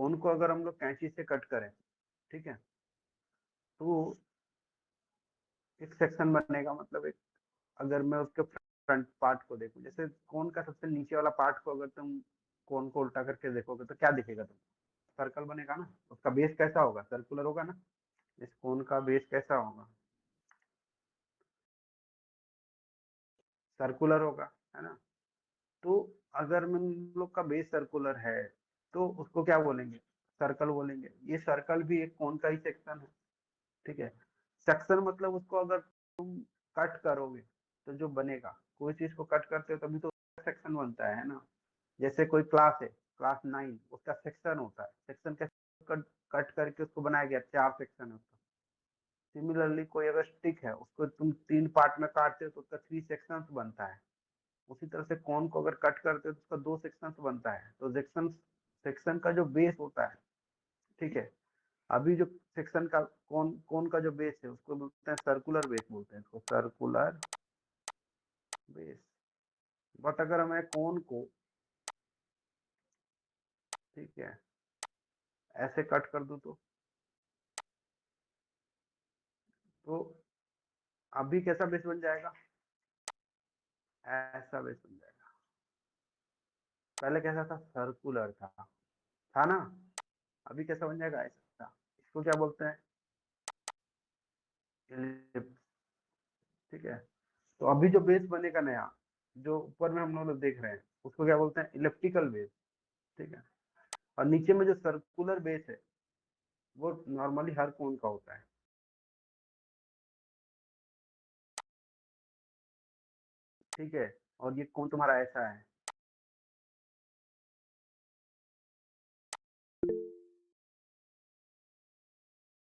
कोन को अगर हम लोग कैंची से कट करें, ठीक है, तो एक सेक्शन बनेगा, मतलब एक, अगर मैं उसके फ्रंट पार्ट को देखूं, जैसे कोन का सबसे नीचे वाला पार्ट को अगर तुम कोन को उल्टा करके देखोगे तो क्या दिखेगा तुम? सर्कल बनेगा ना। उसका बेस कैसा होगा? सर्कुलर होगा ना। इस कोन का बेस कैसा होगा? सर्कुलर होगा, है ना। तो अगर हम लोग का बेस सर्कुलर है तो उसको क्या बोलेंगे? सर्कल बोलेंगे। ये सर्कल भी एक कोन का ही सेक्शन है, ठीक है। सेक्शन मतलब उसको अगर तुम कट करोगे तो जो बनेगा, कोई चीज को कट करते हो तभी तो सेक्शन बनता है ना। जैसे कोई क्लास है, क्लास 9, उसका सेक्शन होता है। सेक्शन कैसे? कट कट करके उसको बनाया गया, 4 सेक्शन है उसका। सिमिलरली कोई अगर स्टिक है, उसको तुम 3 पार्ट में काटते हो तो उसका 3 सेक्शंस बनता है। उसी तरह से कोन को अगर कट करते हो तो उसका 2 सेक्शंस बनता है। तो सेक्शन सेक्शन का जो बेस होता है, ठीक है, अभी जो सेक्शन का कोन कोन का जो बेस है उसको बोलते हैं सर्कुलर बेस, बोलते हैं इसको सर्कुलर बेस। बट अगर मैं कोन को, ठीक है, ऐसे कट कर दूं तो अभी कैसा बेस बन जाएगा? ऐसा बेस बन जाएगा। पहले कैसा था? सर्कुलर था ना। अभी कैसा बन जाएगा? ऐसा। इसको क्या बोलते हैं? इलिप्स, ठीक है। तो अभी जो बेस बनेगा नया, जो ऊपर में हम लोग देख रहे हैं, उसको क्या बोलते हैं? इलिप्टिकल बेस, ठीक है। और नीचे में जो सर्कुलर बेस है वो नॉर्मली हर कोन का होता है, ठीक है। और ये कोन तुम्हारा ऐसा है,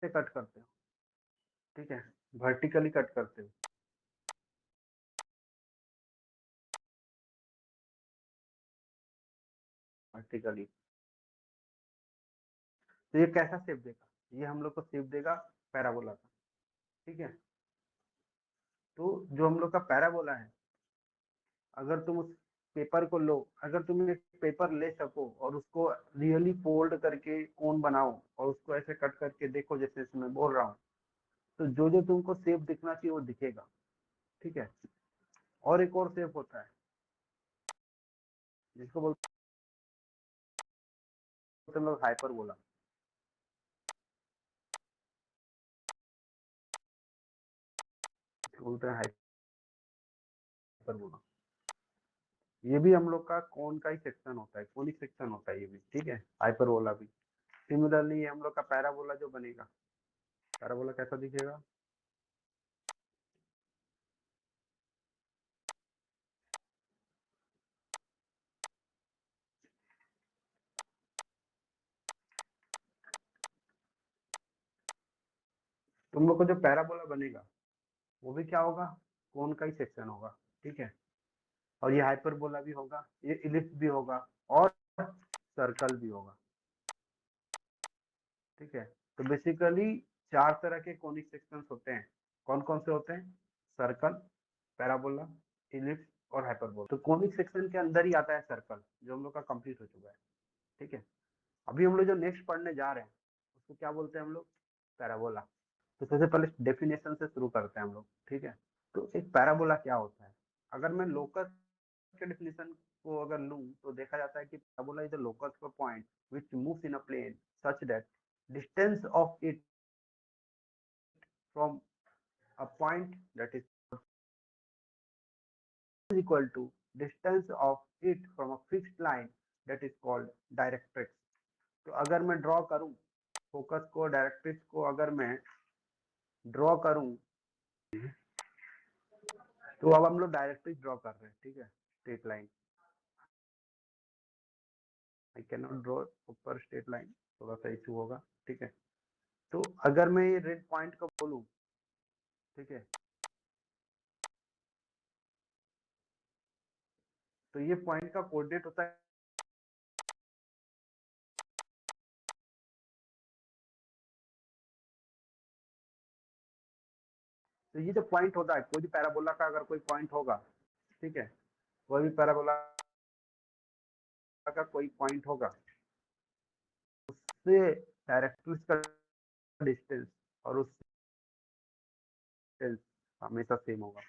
से कट करते हो, ठीक है, वर्टिकली कट करते हो, वर्टिकली। तो ये कैसा शेप देगा? ये हम लोग को शेप देगा पैराबोला का, ठीक है। तो जो हम लोग का पैराबोला है, अगर तुम उस पेपर को लो, अगर तुम एक पेपर ले सको और उसको रियली फोल्ड करके कोन बनाओ और उसको ऐसे कट करके देखो, जैसे मैं बोल रहा हूँ, तो जो जो तुमको शेप दिखना चाहिए वो दिखेगा, ठीक है। और एक और शेप होता है जिसको बोलते हैं लोग हाइपरबोला, बोलते हैं हाइपरबोला। ये भी हम लोग का कोन का ही सेक्शन होता है, कोनिक सेक्शन होता है ये भी, ठीक है, हाइपरबोला भी। सिमिलरली हम लोग का पैराबोला जो बनेगा, पैराबोला कैसा दिखेगा? तुम लोग को जो पैराबोला बनेगा वो भी क्या होगा? कोन का ही सेक्शन होगा, ठीक है। और ये हाइपरबोला भी होगा, ये इलिप्स भी होगा, और सर्कल भी होगा, ठीक है। तो बेसिकली 4 तरह के कोनिक सेक्शंस होते हैं। कौन कौन से होते हैं? सर्कल, पैराबोला, इलिप्स और हाइपरबोला। तो कोनिक सेक्शन के अंदर ही आता है सर्कल, जो हम लोग का कंप्लीट हो चुका है, ठीक है। अभी हम लोग जो नेक्स्ट पढ़ने जा रहे हैं उसको क्या बोलते हैं हम लोग? पैराबोला। तो सबसे पहले डेफिनेशन से शुरू करते हैं हम लोग, ठीक है। तो एक पैराबोला क्या होता है? अगर मैं लोकस के डेफिनेशन को अगर लूं तो देखा जाता है कि parabola is the locus of a point which moves in a plane such that distance of it from a point that is equal to distance of it from a fixed line that is called directrix. तो अगर मैं draw करूं focus को, directrix को अगर मैं draw करूं, तो अब हम लोग डायरेक्ट्रिक्स ड्रॉ कर रहे हैं, ठीक है, straight line. I can not draw ऊपर स्ट्रेट लाइन, थोड़ा सा इशू होगा, ठीक है। तो अगर मैं ये रेड पॉइंट को बोलूं, ठीक है, तो ये पॉइंट का कोऑर्डिनेट होता है, तो ये जो पॉइंट होता है कोई भी पैराबोला का, अगर कोई पॉइंट होगा, ठीक है, कोई भी पैराबोला का कोई पॉइंट होगा, उससे डायरेक्ट्रिक्स का डिस्टेंस और उस हमेशा सेम होगा,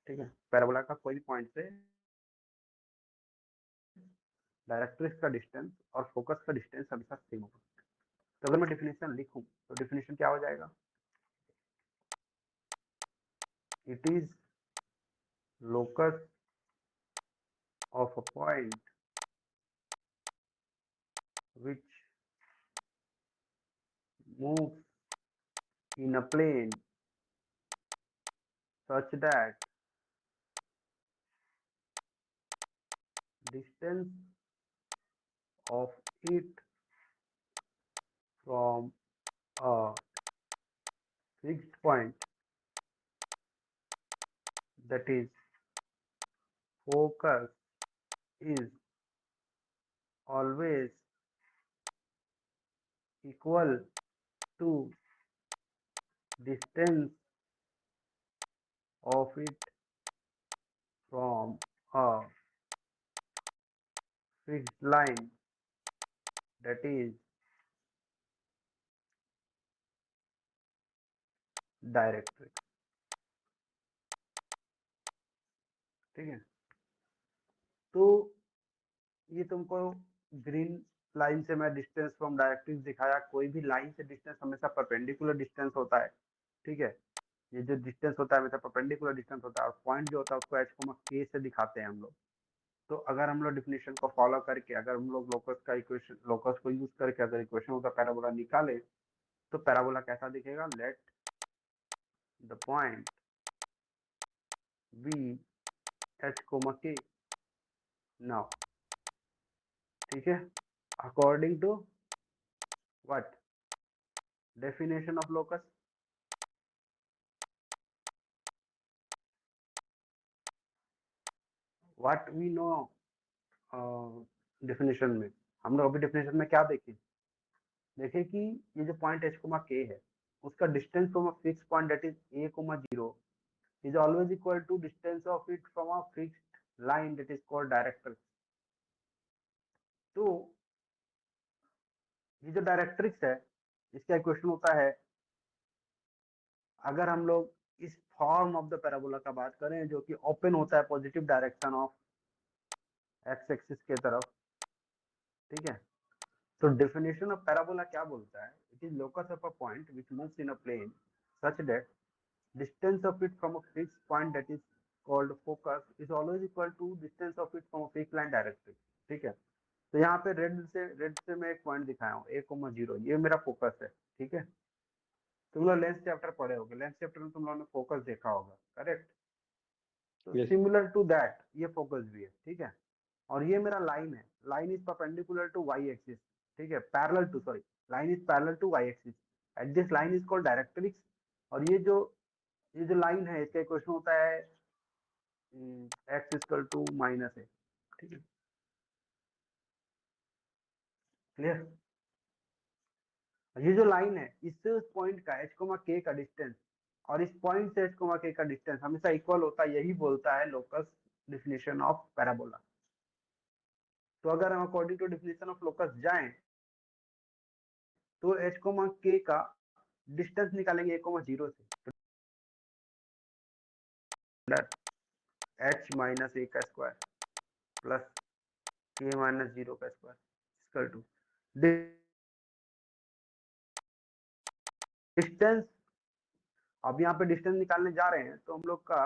ठीक है। पैराबोला का कोई भी पॉइंट से डायरेक्ट्रिक्स का डिस्टेंस और फोकस का डिस्टेंस हमेशा सेम होगा। तो अगर मैं डिफिनेशन लिखूं तो डिफिनेशन क्या हो जाएगा, it is locus of a point which moves in a plane such that distance of it from a fixed point, that is focus, is always equal to distance of it from a fixed line, that is directrix, ठीक है। तो ये तुमको green line से मैं distance from directrix दिखाया। कोई भी लाइन से डिस्टेंस हमेशा परपेंडिकुलर डिस्टेंस होता है, ठीक है। ये जो डिस्टेंस होता है हमेशा परपेंडिकुलर डिस्टेंस होता है, और पॉइंट जो होता है उसको एच के से दिखाते हैं हम लोग। तो अगर हम लोग डिफिनेशन को फॉलो करके, अगर हम लोग लोकस का इक्वेशन, लोकस को यूज करके अगर इक्वेशन होता पैराबोला निकाले, तो पैराबोला कैसा दिखेगा, let the point be H K now, ठीक है, according to what, definition of locus, what we know. Definition में हम लोग अभी डेफिनेशन में क्या देखें, देखें कि ये जो पॉइंट एच के है उसका distance from a fix point that is a 0 is always equal to distance of it from a fixed line that is called directrix. तो ये जो डायरेक्ट्रिक्स है इसका इक्वेशन होता है, अगर हम लोग इस फॉर्म ऑफ द पैराबोला का बात करें जो कि ओपन होता है positive direction of X axis के तरफ, ठीक है। तो डेफिनेशन ऑफ पैराबोला क्या बोलता है, it is locus of a point which moves in a plane such that distance of it from a fixed point that is called focus is always equal to distance of it from a fixed line directly, ठीक है। तो यहाँ पे red से मैं एक point दिखाया हूँ a,0, ये मेरा फोकस है, ठीक है। तुम लोग लेंस चैप्टर पढ़े होगे, लेंस चैप्टर में तुम लोगों ने फोकस देखा होगा, करेक्ट। तो Yes. सिमिलर टू दैट ये फोकस भी है, ठीक है। और ये मेरा लाइन है, line is perpendicular to Y axis, ठीक है, parallel to, sorry, line is parallel to Y axis at this line is called directrix. और ये जो लाइन है इसका इक्वेशन होता है X equal to minus A, ठीक है, क्लियर। ये जो लाइन है इससे उस पॉइंट का एच के का डिस्टेंस और इस पॉइंट से एच के का डिस्टेंस हमेशा इक्वल होता है, यही बोलता है लोकस डिफिनेशन ऑफ पैराबोला। तो अगर हम according to definition of locus जाएं तो एच के का डिस्टेंस निकालेंगे a,0 से, एच माइनस ए का स्क्वायर प्लस के माइनस 0 का स्क्वायर इक्वल टू डिस्टेंस। अब यहाँ पे डिस्टेंस निकालने जा रहे हैं तो हम लोग का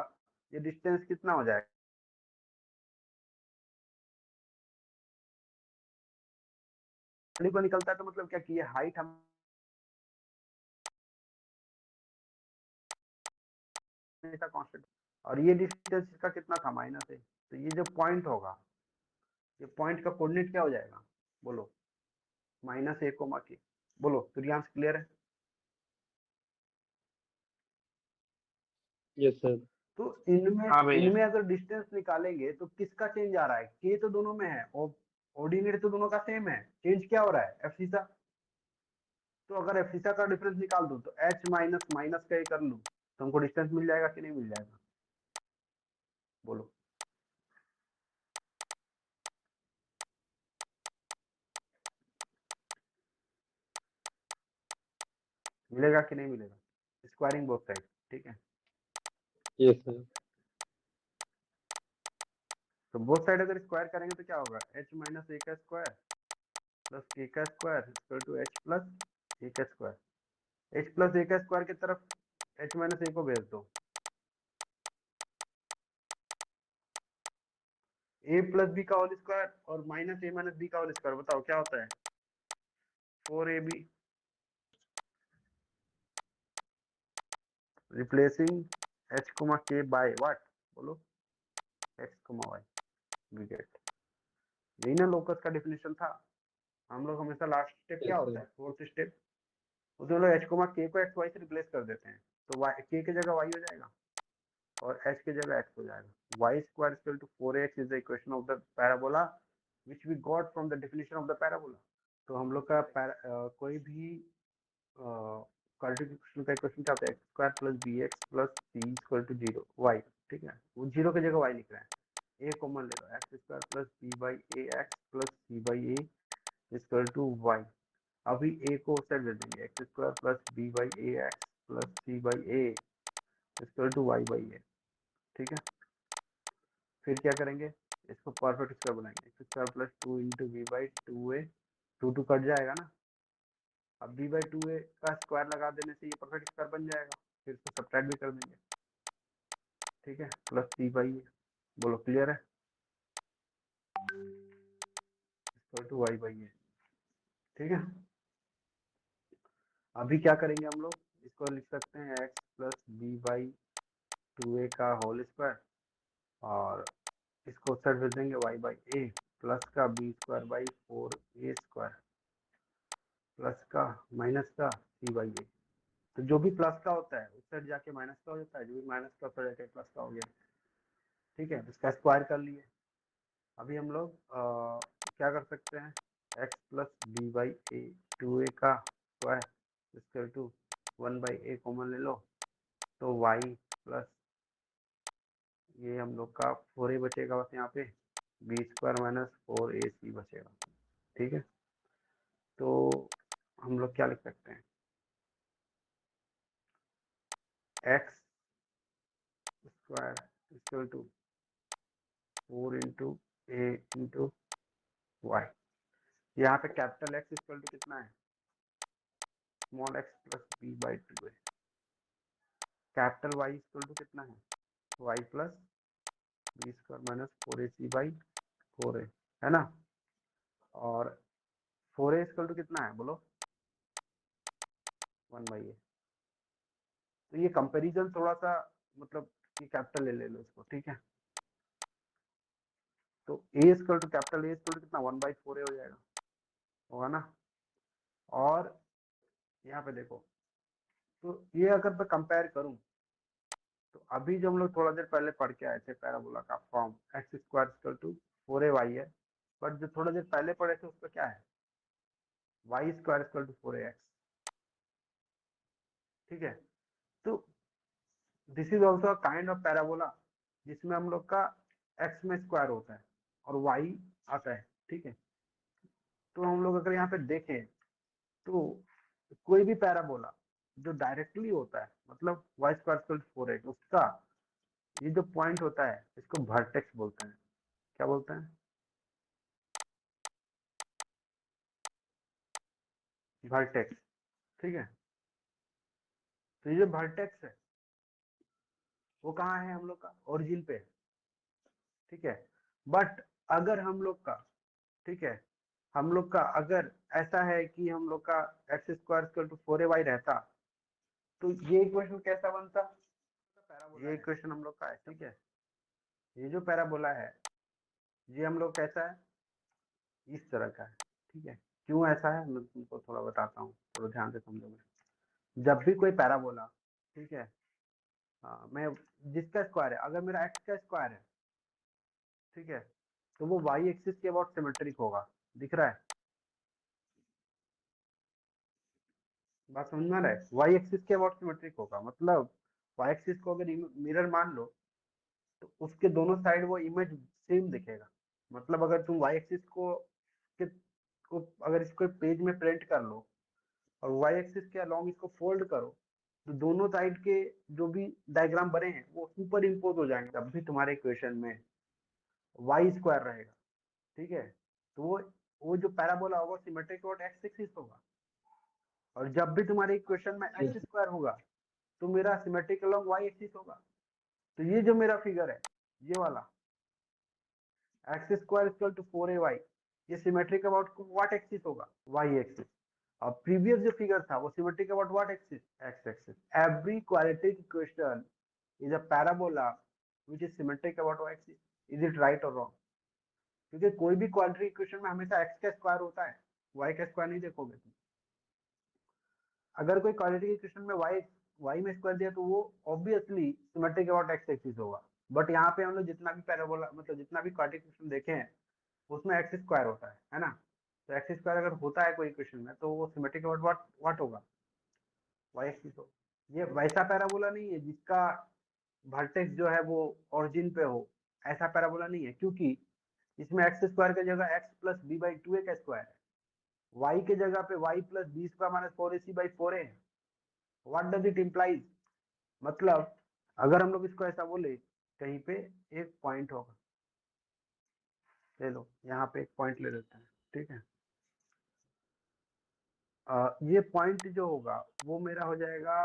ये डिस्टेंस कितना हो जाएगा, को निकलता है तो मतलब क्या कि ये हाइट हम हमेशा कांस्टेंट, और ये डिस्टेंस इसका कितना था, माइनस है। तो ये जो पॉइंट होगा, ये पॉइंट का कोऑर्डिनेट क्या हो जाएगा, बोलो, -a,के, बोलो सूर्यांश, क्लियर है। Yes, sir. तो इनमें हाँ भैया. इनमें अगर डिस्टेंस निकालेंगे तो किसका चेंज आ रहा है, के तो दोनों में है और ऑर्डिनेट तो दोनों का सेम है, चेंज क्या हो रहा है, एफसीसा। तो अगर एफसीसा का डिफरेंस निकाल दूं तो एच माइनस माइनस का ही कर लूं तो हमको डिस्टेंस मिल जाएगा कि नहीं मिल जाएगा, बोलो। मिलेगा कि नहीं मिलेगा? स्क्वायरिंग बोथ साइड, ठीक है। Yes sir. तो बोथ साइड अगर स्क्वायर करेंगे तो क्या होगा, h माइनस ए का स्क्वायर प्लस के का square equal to h plus A का स्क्वायर। h प्लस ए का स्क्वायर की तरफ h माइनस ए को भेज दो, a प्लस बी का होल स्क्वायर और माइनस ए माइनस बी का होल स्क्वायर, बताओ क्या होता है, 4ab। Replacing h k by what, बोलो, x y, वी गेट। यही ना लोकस का डेफिनेशन था। हम लोग हमेशा लास्ट स्टेप क्या यस होता सर। है, फोर्थ स्टेप, उसमें लोग h k को x y से रिप्लेस कर देते हैं, तो y k की जगह y हो जाएगा और h की जगह x हो जाएगा। y square equal to 4x is the equation of the parabola which we got from the definition of the parabola. तो हम लोग का कोई भी क्वाड्रेटिक का इक्वेशन क्या होता है, X square plus B X plus C equal to zero Y, ठीक है। वो जीरो की जगह वाई लिख रहे हैं, ए कॉमन ले लो, X square plus B by A X plus C by A equal to Y. अभी ए को उस साइड दे देंगे, X square plus B by A X plus C by A equal to Y by A, ठीक है। फिर क्या करेंगे, इसको परफेक्ट स्क्वायर बनाएंगे, X square plus two into B by two A, two two cut जाएगा ना, अब बी बाई टू ए का स्क्वायर लगा देने से ये परफेक्ट स्क्वायर बन जाएगा, फिर इसको सब्ट्रैक्ट भी कर देंगे, ठीक है, प्लस सी बाई ए। बोलो क्लियर है, equal to Y by A, ठीक है। अभी क्या करेंगे हम लोग, इसको लिख सकते हैं X plus B by two A का होल स्क्वायर और इसको साइड भेज देंगे वाई बाई ए प्लस का B square by four A square plus का माइनस का सी बाई ए। तो जो भी प्लस का होता है उस साइड जाके माइनस का हो जाता है, जो भी माइनस का उस जाके प्लस का हो गया, ठीक है। इसका स्क्वायर कर लिए। अभी हम लोग क्या कर सकते हैं, X plus B by A two A का square equal to one by A common ले लो, तो वाई प्लस ये हम लोग का फोर ए बचेगा बस यहाँ पे, B square minus four A सी बचेगा, ठीक है। तो हम लोग क्या लिख सकते हैं, X square equal to four into A into Y. यहाँ पे कैपिटल एक्स इक्वल टू कितना है, small X plus B by two है। कैपिटल वाई इक्वल टू कितना है, Y plus B square minus four A C by four है ना। और फोर ए इक्वल टू कितना है बोलो, वन बाई ए। तो ये कंपैरिजन थोड़ा सा, मतलब ये कैपिटल ले लो इसको, ठीक है। तो A equal to capital A equal to कितना, वन बाई फोर ए हो जाएगा, होगा ना। और यहाँ पे देखो, तो ये अगर मैं कंपेयर करूं तो अभी जो हम लोग थोड़ा देर पहले पढ़ के आए थे पैराबोला का form, X square equal to four A Y है, बट जो थोड़ा देर पहले पढ़े थे उसका क्या है, Y square equal to four A X, ठीक है। तो this is also kind of parabola जिसमें हम लोग का एक्स में स्क्वायर होता है और वाई आता है, ठीक है। तो हम लोग अगर यहाँ पे देखें तो कोई भी पैराबोला जो डायरेक्टली होता है, मतलब Y square equal to four X, उसका ये जो पॉइंट होता है इसको वर्टेक्स बोलते हैं। क्या बोलते हैं, वर्टेक्स, ठीक है। तो ये जो वर्टेक्स है वो कहाँ है, हम लोग का ओरिजिन पे, ठीक है। बट अगर हम लोग का, ठीक है, हम लोग का अगर ऐसा है कि हम लोग का X square equal to four A Y रहता, तो ये इक्वेशन कैसा बनता, ये इक्वेशन हम लोग का है, ठीक है। ये जो पैराबोला है ये हम लोग कैसा है, इस तरह का है, ठीक है। क्यों ऐसा है मैं तुमको थोड़ा बताता हूँ, थोड़ा ध्यान से समझोगे। जब भी कोई पैराबोला, ठीक है, हाँ मैं, जिसका स्क्वायर है, अगर मेरा एक्स का स्क्वायर है, ठीक है, तो वो वाई एक्सिस के अबाउट सिमेट्रिक होगा, दिख रहा है, बात समझ में आ रहा है, वाई एक्सिस के अबाउट सिमेट्रिक होगा, मतलब वाई एक्सिस को अगर मिरर मान लो तो उसके दोनों साइड वो इमेज सेम दिखेगा। मतलब अगर तुम वाई एक्सिस को, अगर इसको पेज में प्रिंट कर लो और वाई एक्सिस के अलॉन्ग इसको फोल्ड करो, तो दोनों साइड के जो भी डायग्राम बने हैं वो सुपर इम्पोज हो जाएंगे, तब भी तुम्हारे इक्वेशन में वाई स्क्वायर रहेगा। ठीक है, तो वो जो पैराबोला होगा सिमेट्रिक अबाउट एक्स एक्सिस होगा, और जब भी तुम्हारे इक्वेशन में एक्स yes, स्क्वायर होगा तो मेरा सिमेट्रिक अलोंग वाई एक्सिस होगा। तो ये जो मेरा फिगर है, ये वाला x square equal to 4ay, ये सिमेट्रिक अबाउट व्हाट एक्सिस होगा, वाई एक्सिस। और प्रीवियस जो फिगर था वो symmetric about what axis, X axis. Every quadratic equation is a parabola which is symmetric about Y axis. Is it right और wrong? क्योंकि कोई भी क्वाड्रेटिक इक्वेशन में हमेशा एक्स का स्क्वायर होता है, वाई का स्क्वायर नहीं देखोगे तुम। अगर कोई क्वाड्रेटिक इक्वेशन में वाई में स्क्वायर दिया तो वो obviously symmetric about x axis होगा। बट यहाँ पे हम लोग जितना भी पैराबोला मतलब जितना भी क्वाड्रेटिक इक्वेशन देखे हैं उसमें एक्स स्क्वायर होता है ना। तो एक्स स्क्वायर अगर होता है कोई इक्वेशन में तो वो सिमेट्रिक अबाउट व्हाट होगा, वाई एक्सिस हो। ये वैसा पैराबोला नहीं है जिसका वर्टेक्स जो है वो ओरिजिन पे हो, ऐसा पैराबोला नहीं है, क्योंकि इसमें एक्स स्क्वायर की जगह X plus B by two A का स्क्वायर है, वाई के जगह पे Y plus B square minus four A C by four A है। What does it implies? मतलब अगर हम लोग इसको ऐसा बोले, कहीं पे एक पॉइंट होगा, ले लो यहाँ पे एक पॉइंट ले लेते हैं, ठीक है। ये पॉइंट जो होगा वो मेरा हो जाएगा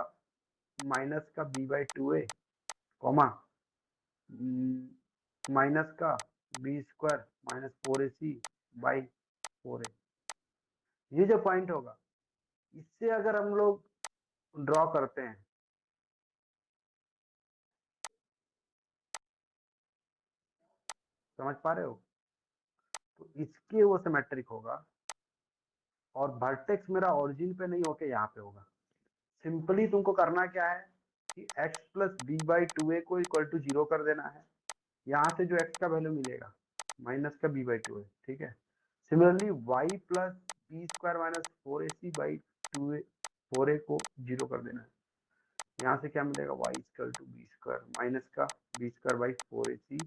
माइनस का B by two A, comma minus का B square minus four A C by four A. ये जो पॉइंट होगा इससे अगर हम लोग ड्रॉ करते हैं, समझ पा रहे हो, तो इसके वो सिमेट्रिक होगा, और वर्टेक्स मेरा ओरिजिन पे नहीं होके यहाँ पे होगा। सिंपली तुमको करना क्या है कि x plus B by two A को इक्वल टू जीरो कर देना है। यहाँ से जो x का वैल्यू मिलेगा माइनस का बी बाई टू ए, ठीक है। Similarly y plus B square minus four A C by two A, four A को जीरो कर देना है। यहाँ से क्या मिलेगा, y equal to B square minus का B square by four A C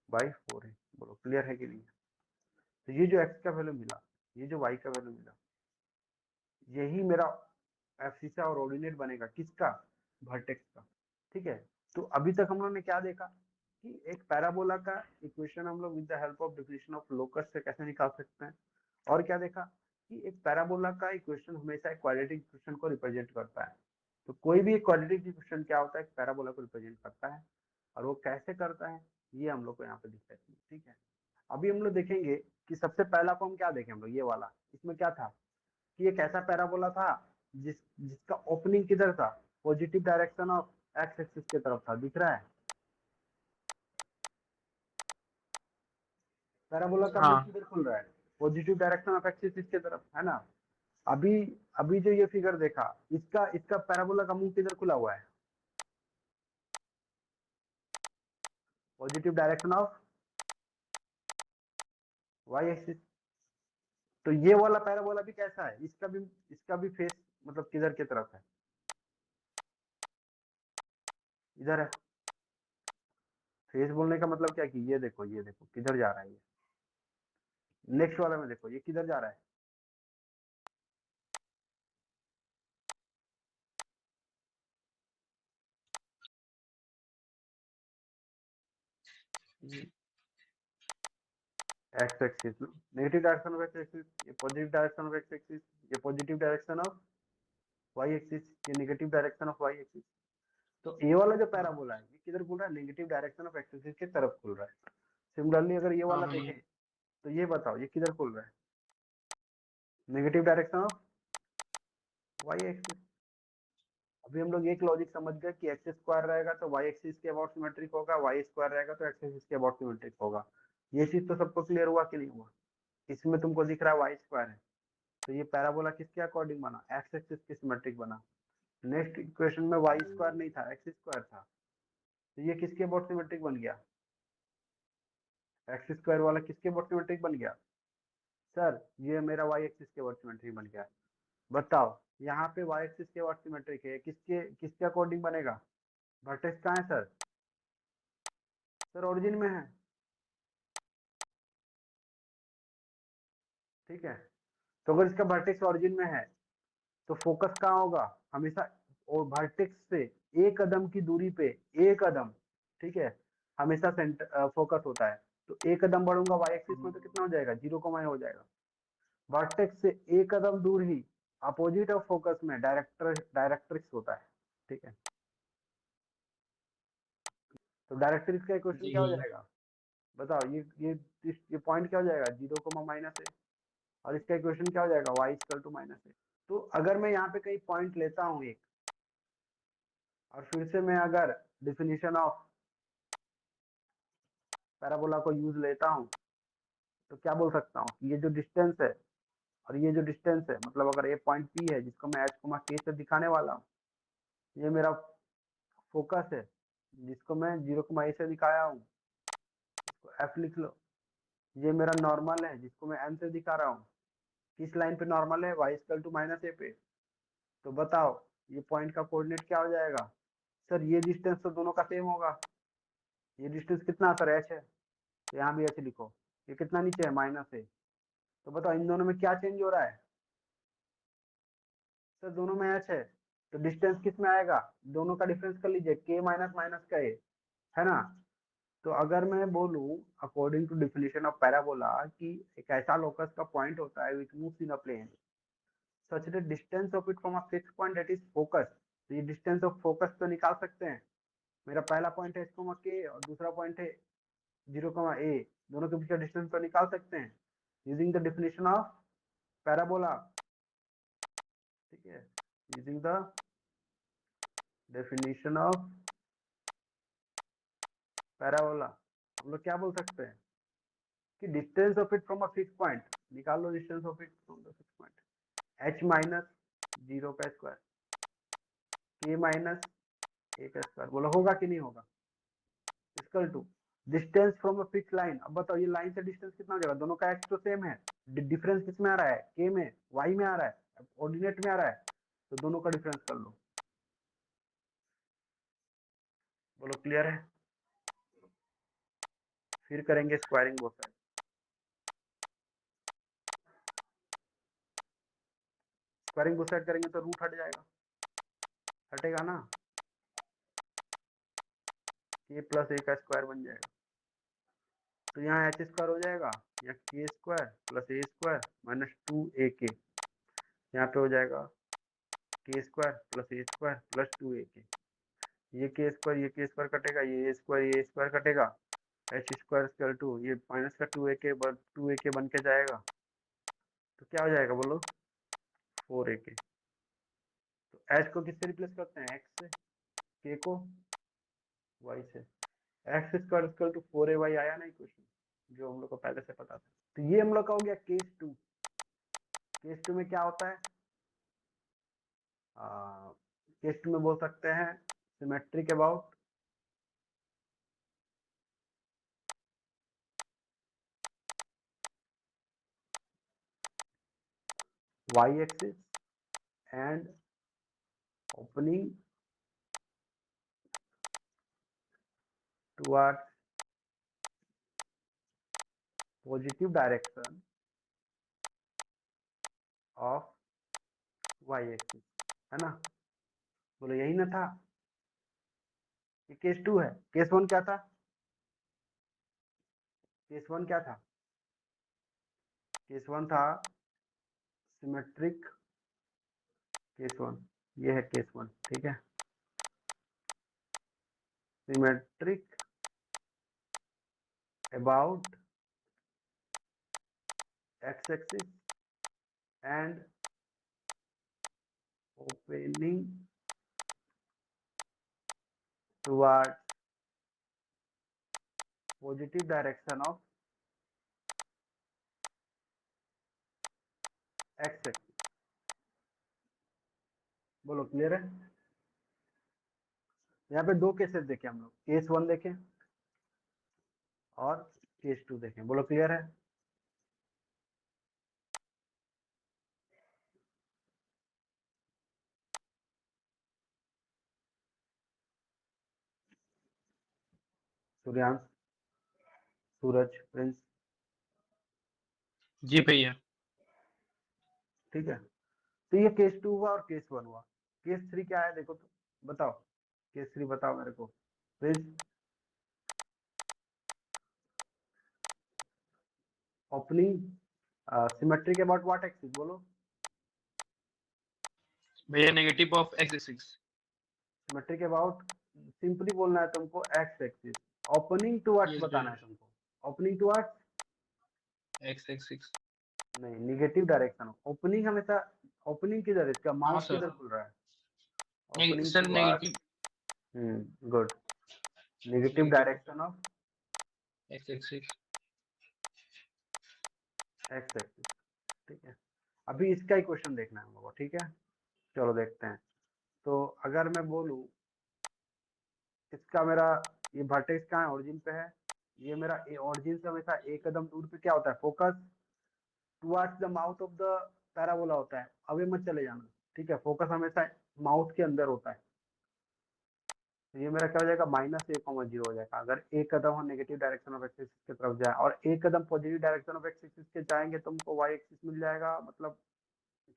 by four A. बोलो क्लियर है कि नहीं? तो ये जो x का वैल्यू मिला, ये जो y का वैल्यू मिला, यही मेरा एब्सिसा और ऑर्डिनेट बनेगा किसका, वर्टेक्स का। ठीक है, तो अभी तक हम लोग ने क्या देखा कि एक पैराबोला का इक्वेशन हम लोग with the help of definition of locus से कैसे निकाल सकते हैं, और क्या देखा कि एक पैराबोला का इक्वेशन हमेशा एक क्वाड्रेटिक इक्वेशन को रिप्रेजेंट करता है। तो कोई भी एक क्वाड्रेटिक इक्वेशन क्या होता है, एक पैराबोला को रिप्रेजेंट करता है, और वो कैसे करता है ये हम लोग को यहाँ पे दिखता है। ठीक है, अभी हम लोग देखेंगे कि सबसे पहला फॉर्म क्या देखें हम लोग, ये वाला। इसमें क्या था कि एक ऐसा पैराबोला था जिसका ओपनिंग किधर था, positive direction of X axis की तरफ था, दिख रहा है। पैराबोला का मुंह हाँ किधर खुल रहा है, positive direction of X axis की तरफ, है ना। अभी अभी जो ये फिगर देखा, इसका इसका पैराबोला का मुंह किधर खुला हुआ है, positive direction of Y axis. तो ये वाला पैराबोला भी कैसा है, इसका भी फेस मतलब किधर की तरफ है, इधर है। फेस बोलने का मतलब क्या कि ये देखो किधर जा रहा है ये। नेक्स्ट वाला में देखो ये किधर जा रहा है, X axis, negative direction of X axis, ये positive direction of X axis, ये positive direction of Y axis, ये negative direction of Y axis. तो ये वाला जो पैराबोला है ये किधर खुल रहा है, negative direction of X axis की तरफ खुल रहा है। सिमिलरली अगर ये हाँ वाला हाँ देखें तो ये बताओ ये किधर खुल रहा है, negative direction of Y axis. अभी हम लोग एक लॉजिक समझ गए कि एक्स स्क्वायर रहेगा तो वाई एक्सिस के अबाउट सिमेट्रिक होगा, वाई स्क्वायर रहेगा तो एक्स एक्सिस के अबाउट सिमेट्रिक होगा। ये चीज तो सबको क्लियर हुआ कि नहीं हुआ? इसमें तुमको दिख रहा है वाई स्क्वायर है, तो ये पैराबोला किसके अकॉर्डिंग बना, एक्स एक्सिस के सिमेट्रिक बना। नेक्स्ट इक्वेशन में वाई स्क्वायर नहीं था, एक्स स्क्वायर था, तो ये किसके अबाउट सिमेट्रिक बन गया, एक्स स्क्वायर वाला किसके अबाउट सिमेट्रिक बन गया, सर ये मेरा वाई एक्सिस के अबाउट सिमेट्रिक बन गया। बताओ यहाँ पे वाई एक्सिस के अबाउट सिमेट्रिक है, किसके किसके अकॉर्डिंग बनेगा, वर्टेक्स कहाँ है सर, सर ओरिजिन में है। ठीक है, तो अगर इसका वर्टेक्स ओरिजिन में है तो फोकस कहाँ होगा, हमेशा और वर्टेक्स से एक कदम की दूरी पे, एक कदम, ठीक है, हमेशा सेंटर फोकस होता है। तो एक कदम बढ़ूंगा वाई एक्सिस में तो कितना हो जाएगा, 0, हो जाएगा। वर्टेक्स से एक कदम दूर ही अपोजिट ऑफ फोकस में डायरेक्ट्रिक्स होता है, ठीक है। तो डायरेक्ट्रिक्स का इक्वेशन जी क्या हो भैया। जाएगा, बताओ, ये पॉइंट क्या हो जाएगा, 0, -a, और इसका इक्वेशन क्या हो जाएगा, y -a। तो अगर मैं यहाँ पे कहीं पॉइंट लेता हूँ एक, और फिर से मैं अगर डिफिनीशन ऑफ पैराबोला को यूज लेता हूँ, तो क्या बोल सकता हूँ कि ये जो डिस्टेंस है और ये जो डिस्टेंस है, मतलब अगर ये पॉइंट P है जिसको मैं h, k से दिखाने वाला हूँ, ये मेरा फोकस है जिसको मैं 0, a से दिखाया हूँ, इसको f लिख लो। ये मेरा नॉर्मल है जिसको मैं n से दिखा रहा हूँ, किस लाइन पे नॉर्मल है, y -a पे। तो बताओ ये पॉइंट का कोऑर्डिनेट क्या हो जाएगा, सर ये डिस्टेंस तो दोनों का सेम होगा, ये डिस्टेंस कितना सर h है, तो यहाँ भी h लिखो, ये कितना नीचे है, -a। तो बताओ इन दोनों में क्या चेंज हो रहा है, सर दोनों में h है, तो डिस्टेंस किस में आएगा, दोनों का डिफरेंस कर लीजिए, k माइनस माइनस का a, है ना। तो अगर मैं बोलूं according to definition of parabola कि एक ऐसा लोकस का पॉइंट होता है which moves in a plane such that distance of it from a fixed point that is focus, तो ये डिस्टेंस ऑफ फोकस तो निकाल सकते हैं। मेरा पहला पॉइंट है k और दूसरा पॉइंट है 0, a, दोनों के बीच का डिस्टेंस तो निकाल सकते हैं using the definition of parabola, ठीक है, using the definition of parabola. हम लोग क्या बोल सकते हैं कि distance of it from a fix point, निकाल लो distance of it from the fix point, h -0 का स्क्वायर, k -a का स्क्वायर, बोलो होगा कि नहीं होगा, equal to distance from a fix line. अब बताओ ये लाइन से डिस्टेंस कितना हो जाएगा, दोनों का x तो सेम है, डिफरेंस किस में आ रहा है, k में, y में आ रहा है, ऑर्डिनेट में आ रहा है, तो दोनों का डिफरेंस कर लो। बोलो क्लियर है, फिर करेंगे squaring both side. Squaring both side करेंगे तो रूट हट जाएगा, हटेगा ना, k + a का स्क्वायर बन जाएगा। तो यहाँ h स्क्वायर हो जाएगा, यहाँ k square + a square -2ak, यहाँ पे हो जाएगा k square + a square +2ak। ये k स्क्वायर कटेगा, ये स्क्वायर कटेगा, h स्क्वायर टू ये माइनस का 2ak बन के जाएगा, तो क्या हो जाएगा बोलो, 4ak। तो h को किससे रिप्लेस करते हैं, x से, k को y से, x स्क्वायर टू 4ay आया ना इक्वेशन, जो हम लोग को पहले से पता था। तो ये हम लोग का हो गया केस 2। केस 2 में क्या होता है, केस 2 में बोल सकते हैं symmetric about y axis and opening towards positive direction of y axis, है ना। बोलो यही ना था, ये केस 2 है। केस 1 क्या था, केस 1 क्या था, केस 1 था सिमेट्रिक केस 1, ये है केस 1, ठीक है, symmetric about x axis and opening towards positive direction of x axis। बोलो क्लियर है। यहाँ पे दो केसेस देखे हम लोग, केस 1 देखे और केस 2 देखे, बोलो क्लियर है। सूर्यांश, सूरज, प्रिंस, जी भैया। ठीक है। तो ये केस 2 हुआ और केस 1 हुआ। केस 3 क्या है देखो, तो बताओ केस 3 बताओ मेरे को please. Opening symmetric about what axis बोलो। भैया negative of X axis. Symmetric about simply बोलना है तुमको x axis. Opening towards Yes, बताना है भैया तुमको। Opening towards x axis. नहीं, निगेटिव डायरेक्शन। ओपनिंग हमेशा ओपनिंग किधर है, इसका हाँ माउथ सर, किधर खुल रहा है? Opening sir towards. Negative good. Negative negative direction of X axis. X axis. ठीक है, अभी इसका ही क्वेश्चन देखना है हम लोगों को। ठीक है, चलो देखते हैं। तो अगर मैं बोलूं इसका मेरा ये वर्टेक्स कहाँ है, ओरिजिन पे है। ये मेरा ओरिजिन से हमेशा एक कदम दूर पे क्या होता है, focus towards the mouth of the parabola होता है। अवे मत चले जाना, ठीक है, फोकस हमेशा माउथ के अंदर होता है। तो ये मेरा क्या हो जाएगा, -a,0 हो जाएगा अगर एक कदम हम नेगेटिव डायरेक्शन ऑफ एक्सिस की तरफ जाए, और एक कदम पॉजिटिव डायरेक्शन ऑफ एक्सिस के जाएंगे तो हमको वाई एक्सिस मिल जाएगा, मतलब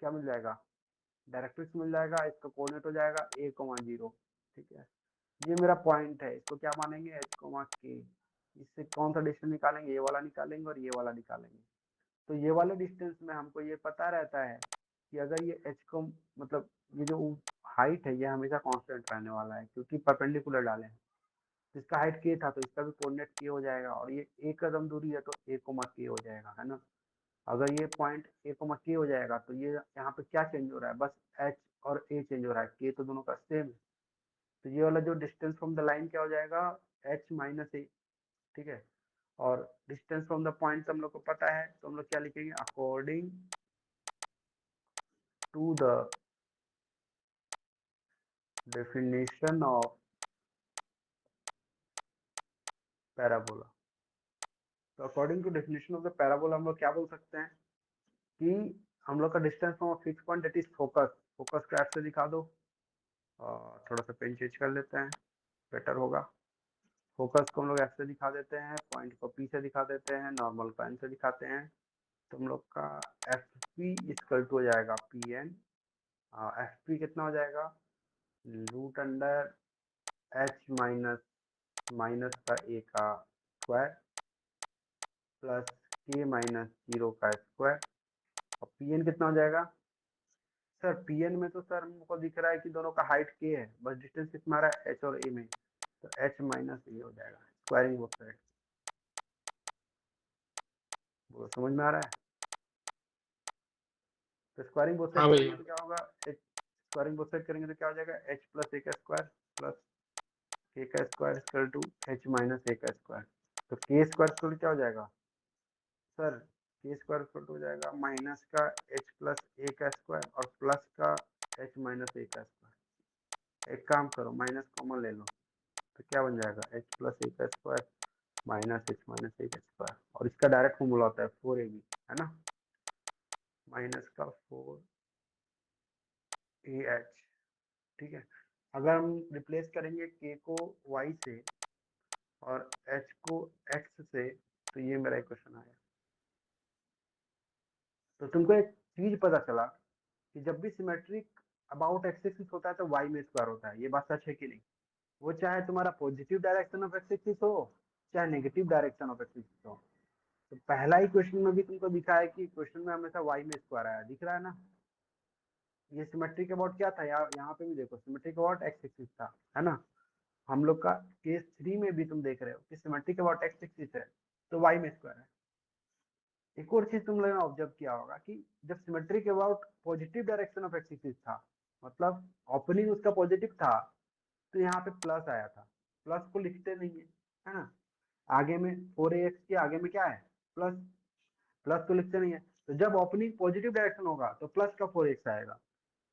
क्या मिल जाएगा, डायरेक्ट्रिक्स मिल जाएगा। इसका कोऑर्डिनेट हो जाएगा a,0। ठीक है, ये मेरा पॉइंट है, इसको क्या मानेंगे, h, k। इससे कौन सा डिस्टेंस निकालेंगे, ये वाला निकालेंगे और ये वाला निकालेंगे। तो ये वाले डिस्टेंस में हमको ये पता रहता है कि अगर ये h को, मतलब ये जो हाइट है ये हमेशा कांस्टेंट रहने वाला है क्योंकि परपेंडिकुलर डाले हैं। तो इसका हाइट k था तो इसका भी कोऑर्डिनेट k हो जाएगा, और ये एक कदम दूरी है तो a, k हो जाएगा, है ना। अगर ये पॉइंट a, k हो जाएगा तो ये यहाँ पे क्या चेंज हो रहा है, बस h और a चेंज हो रहा है, k तो दोनों का सेम है। तो ये वाला जो डिस्टेंस फ्रॉम द लाइन क्या हो जाएगा, h - a। ठीक है, और डिस्टेंस फ्रॉम द पॉइंट हम लोग को पता है तो हम लोग क्या लिखेंगे, according to the definition of parabola. तो according to definition of the parabola हम लोग क्या बोल सकते हैं कि हम लोग का distance from fix point that is focus, focus को ऐसे दिखा दो, और थोड़ा सा पेन चेंज कर लेते हैं, बेटर होगा। फोकस को हम लोग ऐसे दिखा देते हैं, पॉइंट को पी से दिखा देते हैं, नॉर्मल को एन से दिखाते हैं। तो हम लोग का एफ पी इक्वल टू हो जाएगा पी एन। एफ पी कितना हो जाएगा, √अंडर एच माइनस माइनस का ए का स्क्वायर प्लस के -0 का स्क्वायर। और पी एन कितना हो जाएगा, सर पी एन में तो सर हमको दिख रहा है कि दोनों का हाइट के है, बस डिस्टेंस कितना आ रहा है एच और ए में, तो एच माइनस ए हो जाएगा, स्क्वायरिंग बोथ साइड। वो समझ में आ रहा है। तो स्क्वायरिंग बोथ हाँ साइड करेंगे भैया। तो क्या होगा, एच स्क्वायरिंग बोथ साइड करेंगे तो क्या हो जाएगा, एच प्लस ए का स्क्वायर प्लस के का square equal to H minus A का स्क्वायर। तो के स्क्वायर इक्वल क्या हो जाएगा, सर के स्क्वायर इक्वल हो जाएगा माइनस का एच प्लस ए का स्क्वायर और प्लस का एच माइनस ए का स्क्वायर। एक काम करो, माइनस कॉमन ले लो, तो क्या बन जाएगा, एच प्लस ए का square minus H minus A का स्क्वायर, और इसका डायरेक्ट फॉर्मूला होता है 4ab, है ना, माइनस का 4ah। ठीक है, अगर हम रिप्लेस करेंगे k को y से और h को x से तो ये मेरा इक्वेशन आया। तो तुमको एक चीज पता चला कि जब भी सिमेट्रिक अबाउट एक्स एक्सिस होता है तो y में स्क्वायर होता है। ये बात सच है कि नहीं, वो चाहे तुम्हारा positive direction of X axis हो चाहे negative direction of X axis हो। तो पहला ही क्वेश्चन में भी तुमको दिखा है कि क्वेश्चन में हमेशा y में स्क्वायर आया, दिख रहा है ना। ये सिमेट्रिक अबाउट क्या था, यहाँ पे भी देखो सिमेट्रिक अबाउट एक्स एक्सिस था, है ना। हम लोग का केस 3 में भी तुम देख रहे हो कि सिमेट्रिक अबाउट एक्स एक्सिस है तो y में स्क्वायर है। एक और चीज तुम लोगों ने ऑब्जर्व किया होगा कि जब symmetric about positive direction of X axis था, मतलब ओपनिंग उसका पॉजिटिव था, तो यहाँ पे प्लस आया था। प्लस को लिखते नहीं है ना, आगे में 4ax के आगे में क्या है, प्लस। प्लस तो लिखते नहीं है, तो जब ओपनिंग पॉजिटिव डायरेक्शन होगा तो प्लस का 4x आएगा,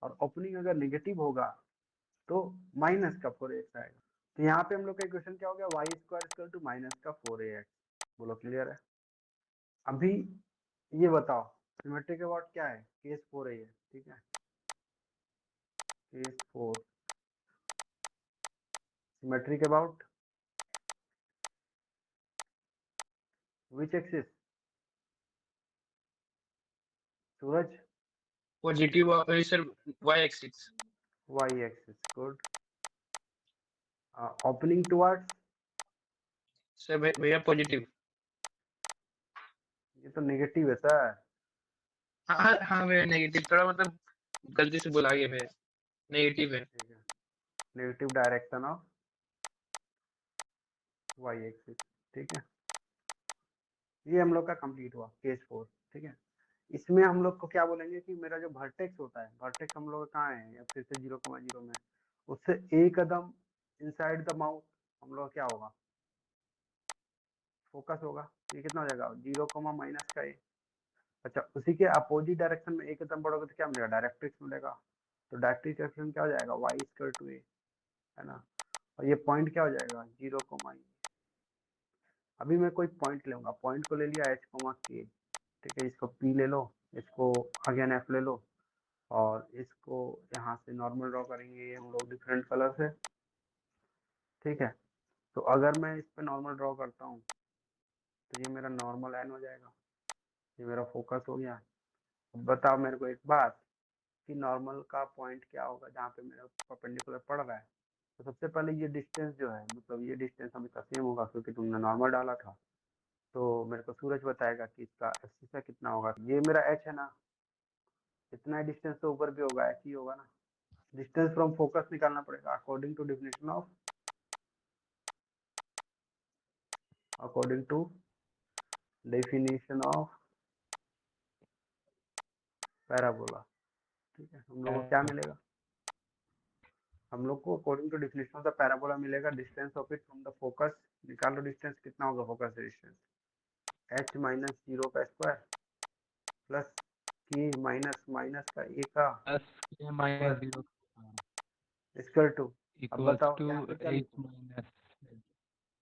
और ओपनिंग अगर नेगेटिव होगा तो माइनस का 4x आएगा। तो यहाँ पे हम लोग का इक्वेशन क्या हो गया, Y square equal to minus का 4ax। बोलो क्लियर है। अभी ये बताओ सिमेट्रिक अबाउट क्या है, केस 4 है ये, ठीक है, case 4 symmetric about which axis, Suraj positive sir y axis y axis, good. Opening towards, sir भैया पॉजिटिव। ये तो नेगेटिव है सर। हाँ हाँ हाँ भैया नेगेटिव, थोड़ा मतलब गलती से बोला गया भैया, नेगेटिव है। ठीक है, negative direction of y axis, ठीक है। ये हम लोग का कंप्लीट हुआ केस 4, ठीक है। इसमें हम लोग को क्या बोलेंगे कि मेरा जो वर्टेक्स होता है, वर्टेक्स हम लोग कहाँ है, या फिर से 0,0 में, उससे एक कदम इनसाइड द माउथ हम लोग क्या होगा, फोकस होगा। ये कितना हो जाएगा, 0, माइनस का ए। अच्छा, उसी के अपोजिट डायरेक्शन में एक कदम बढ़ोगे तो क्या मिलेगा, डायरेक्ट्रिक्स मिलेगा। तो डायरेक्ट्रिक्स क्या हो जाएगा, y/2a, है ना। और ये पॉइंट क्या हो जाएगा, 0, अभी मैं कोई पॉइंट लूंगा, पॉइंट को ले लिया h, k, ठीक है। इसको p ले लो, इसको अगेन f ले लो, और इसको यहाँ से नॉर्मल ड्रॉ करेंगे हम लोग डिफरेंट कलर से, ठीक है। तो अगर मैं इस पे नॉर्मल ड्रॉ करता हूँ तो ये मेरा नॉर्मल एन हो जाएगा, ये मेरा फोकस हो गया। अब बताओ मेरे को एक बात कि नॉर्मल का पॉइंट क्या होगा जहाँ पे मेरा परपेंडिकुलर पड़ रहा है। तो सबसे पहले ये डिस्टेंस जो है, मतलब ये डिस्टेंस हमेशा सेम होगा क्योंकि तुमने नॉर्मल डाला था। तो मेरे को सूरज बताएगा कि इसका एक्सिस का कितना होगा। ये मेरा एच है ना, इतना डिस्टेंस तो ऊपर भी होगा, एच ही होगा ना। डिस्टेंस फ्रॉम फोकस निकालना पड़ेगा according to definition of, according to definition of parabola, ठीक है। हम लोग को क्या मिलेगा, हम लोग को according to definition of the parabola मिलेगा distance of it from the focus. निकालो डिस्टेंस कितना होगा फोकस से डिस्टेंस, h माइनस 0 का square plus k minus minus का a का plus k minus 0 square two. अब इक्वल्स बताओ टू यहाँ पे क्या h लिखूं, माइनस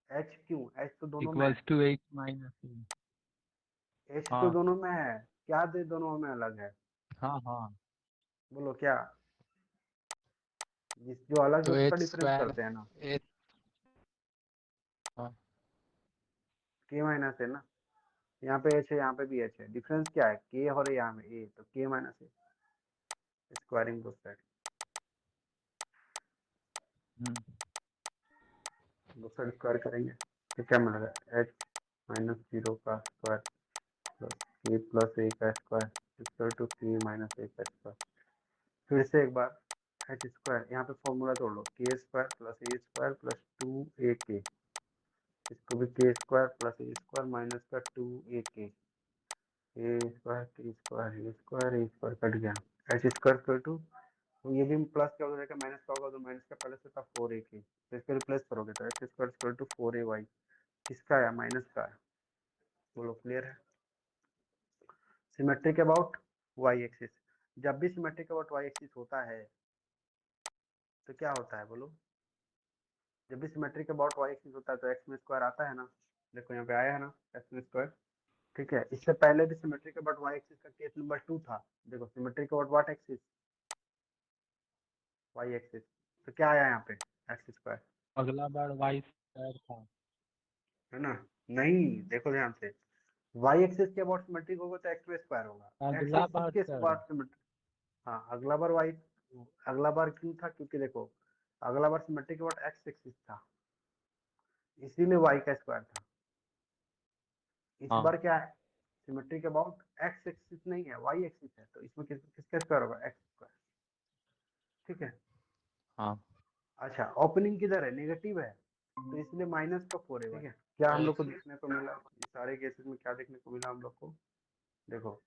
h क्यों, h तो दोनों में है, equals to h minus h तो हाँ दोनों में है, क्या दे दोनों में अलग है, हाँ हाँ बोलो क्या, जिस जो अलग है तो उसका h डिफरेंस स्क्वायर करते हैं ना, h हाँ k माइनस है ना। यहाँ पे h है, यहाँ पे भी h है, डिफरेंस क्या है, k और यहाँ में a, तो k माइनस है, स्क्वायरिंग बोथ साइड, दो साइड स्क्वायर करेंगे तो क्या मिलेगा, h माइनस 0 का square plus k plus a का square equal to k minus a का स्क्वायर। फिर से एक बार, h स्क्वायर, यहाँ पे फॉर्मूला तोड़ लो, k square plus a square plus 2ak, इसको भी k square plus a square minus का 2ak, a square k square a square a square cut गया, h स्क्वायर इक्वल टू, तो ये भी प्लस का हो जाएगा, माइनस का होगा तो माइनस का पहले से था 4ak, तो इसको रिप्लेस करोगे तो x square equal to 4ay, किसका है, माइनस का है। बोलो क्लियर है। सिमेट्रिक अबाउट वाई एक्सिस, जब भी सिमेट्रिक अबाउट वाई एक्सिस होता है तो क्या होता है बोलो, जब भी सिमेट्रिक अबाउट वाई एक्सिस होता है तो एक्स में स्क्वायर आता है ना, देखो यहाँ पे आया है ना एक्स में स्क्वायर, ठीक है। इससे पहले भी सिमेट्रिक अबाउट वाई एक्सिस का केस नंबर 2 था, देखो symmetric about what axis, Y axis, तो क्या आया यहाँ पे, एक्स स्क्वायर, अगला बार y स्क्वायर था है ना। नहीं, देखो ध्यान से, वाई एक्सिस के अबाउट सिमेट्रिक होगा तो एक्स स्क्वायर होगा, एक्स अगला एक्सिस बार के सर अबाउट सिमेट्रिक, हाँ अगला बार वाई, अगला बार क्यों था, क्योंकि देखो अगला बार सिमेट्रिक के अबाउट एक्स एक्सिस था, इसीलिए वाई का स्क्वायर था। इस हाँ बार क्या है, सिमेट्रिक अबाउट एक्स एक्सिस नहीं है, वाई एक्सिस है, तो इसमें किसका स्क्वायर होगा, एक्स स्क्वायर, ठीक है। हाँ अच्छा, ओपनिंग किधर है, नेगेटिव है, तो इसलिए माइनस का 4 है, ठीक है। क्या हम लोग को देखने को मिला, ये सारे केसेस में क्या देखने को मिला हम लोग को, देखो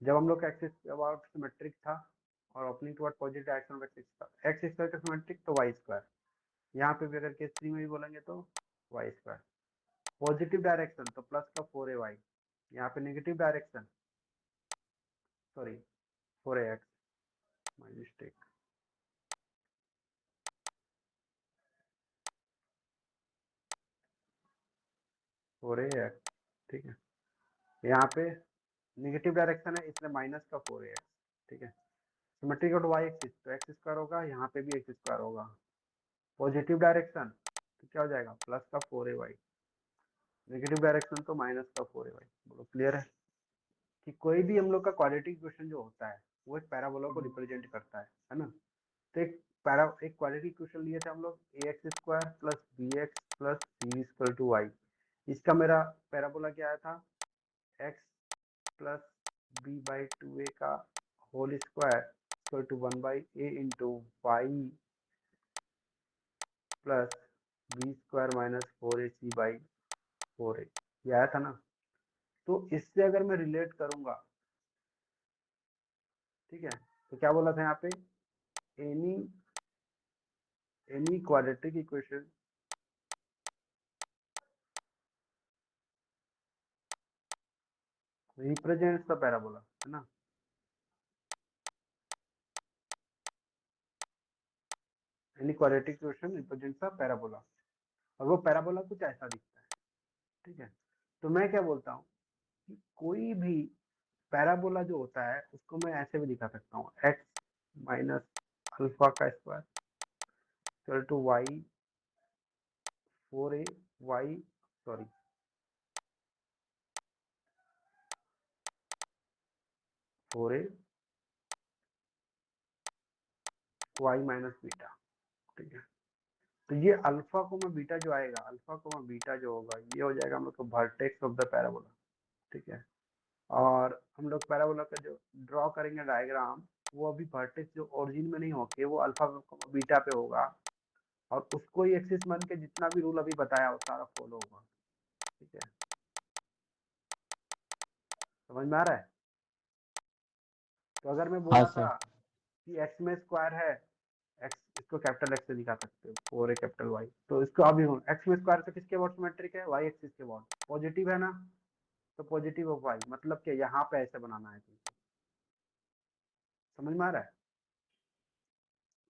जब हम लोग का एक्सिस अबाउट सिमेट्रिक था और opening toward positive direction of axis था, एक्स स्क्वायर का सिमेट्रिक तो वाई स्क्वायर, यहाँ पे भी अगर केस 3 में भी बोलेंगे तो वाई स्क्वायर, पॉजिटिव डायरेक्शन तो प्लस का 4ay, यहाँ पे negative direction, sorry 4ax, my mistake, four A X, ठीक है। यहाँ पे नेगेटिव डायरेक्शन है इसलिए माइनस का 4ax, ठीक है। सिमेट्रिक ऑफ वाई एक्सिस तो एक्स स्क्वायर होगा, यहाँ पे भी एक्स स्क्वायर होगा, पॉजिटिव डायरेक्शन तो क्या हो जाएगा, प्लस का 4ay, नेगेटिव डायरेक्शन तो माइनस का 4ay। बोलो क्लियर है कि कोई भी हम लोग का क्वाड्रेटिक इक्वेशन जो होता है वो एक पैराबोला को रिप्रेजेंट करता है ना। तो एक क्वाड्रेटिक इक्वेशन लिए थे हम लोग, ax square plus bx plus c equal to y। इसका मेरा पैराबोला क्या आया था, x plus b by 2a का whole square equal to 1 by a into Y plus B square minus 4ac by 4a, ये आया था ना। तो इससे अगर मैं रिलेट करूंगा, ठीक है, तो क्या बोला था यहाँ पे, any quadratic equation represents the parabola, है ना। Any quadratic equation represents the parabola, और वो पैराबोला कुछ ऐसा दिखता है, ठीक है। तो मैं क्या बोलता हूँ कि कोई भी पैराबोला जो होता है उसको मैं ऐसे भी दिखा सकता हूँ, एक्स माइनस अल्फा का square equal to Y 4a Y sorry 4a Y minus beta, ठीक है। तो ये अल्फा को मैं बीटा जो आएगा, अल्फा को मैं बीटा जो होगा, ये हो जाएगा हम लोग को वर्टेक्स ऑफ द पैराबोला, ठीक है। और हम लोग पैराबोला का जो ड्रॉ करेंगे डायग्राम, वो अभी वर्टेक्स जो ओरिजिन में नहीं होके वो अल्फा बीटा पे होगा, और उसको ही एक्सिस मान के जितना भी रूल अभी बताया वो सारा फॉलो होगा, ठीक है। समझ में आ रहा है। तो अगर मैं बोला था कि एक्स में स्क्वायर है, एक्स इसको कैपिटल एक्स से दिखा सकते हो, 4a कैपिटल वाई, तो इसको अभी एक्स में स्क्वायर तो किसके अबाउट सिमेट्रिक है, वाई एक्सिस के अबाउट, पॉजिटिव है ना, तो पॉजिटिव ऑफ वाई, मतलब कि यहाँ पे ऐसे बनाना है तुमको। समझ में आ रहा है,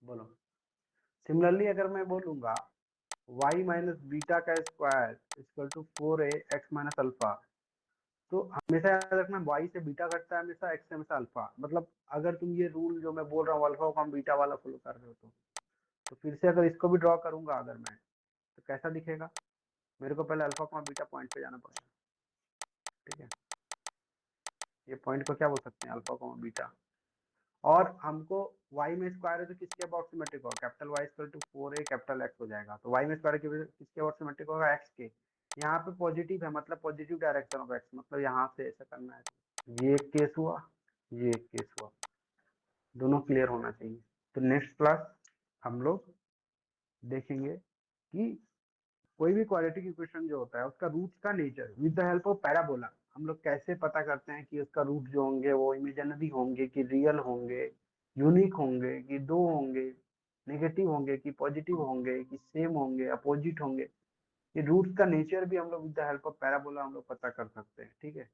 बोलो। सिमिलरली अगर मैं बोलूंगा y माइनस बीटा का square equal to 4a X minus alpha, तो हमेशा याद रखना y से बीटा घटता है हमेशा, x से हमेशा अल्फा। मतलब अगर तुम ये रूल जो मैं बोल रहा हूँ अल्फा को हम बीटा वाला फॉलो कर रहे हो, तो फिर से अगर इसको भी ड्रॉ करूंगा अगर मैं, तो कैसा दिखेगा, मेरे को पहले अल्फा को बीटा पॉइंट पे जाना पड़ेगा, ठीक है। ये पॉइंट को क्या बोल सकते हैं, अल्फा को बीटा। और हमको y में स्क्वायर है तो किसके अबाउट सिमेट्रिक होगा, capital Y equal to 4a capital X हो जाएगा। तो y में स्क्वायर किसके अबाउट सिमेट्रिक होगा, x के। यहाँ पे पॉजिटिव है मतलब पॉजिटिव डायरेक्शन ऑफ x, मतलब यहाँ से ऐसा करना है। ये एक केस हुआ, ये एक केस हुआ, दोनों क्लियर होना चाहिए। तो नेक्स्ट क्लास हम लोग देखेंगे कि कोई भी क्वाड्रेटिक इक्वेशन जो होता है उसका रूट्स का nature with the help of parabola हम लोग कैसे पता करते हैं कि उसका रूट जो होंगे वो इमेजिनरी होंगे कि रियल होंगे, यूनिक होंगे कि दो होंगे, नेगेटिव होंगे कि पॉजिटिव होंगे कि सेम होंगे अपोजिट होंगे। ये रूट्स का नेचर भी हम लोग with the help of parabola हम लोग पता कर सकते हैं, ठीक है।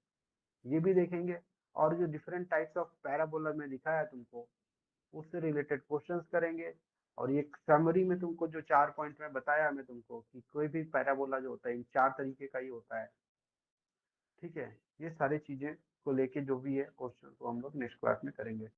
ये भी देखेंगे, और जो डिफरेंट टाइप्स ऑफ पैराबोला में दिखाया तुमको उससे रिलेटेड क्वेश्चंस करेंगे। और ये समरी में तुमको जो 4 पॉइंट में बताया मैं तुमको कि कोई भी पैराबोला जो होता है इन 4 तरीके का ही होता है, ठीक है। ये सारी चीजें को लेके जो भी है क्वेश्चन को हम लोग नेक्स्ट क्लास में करेंगे।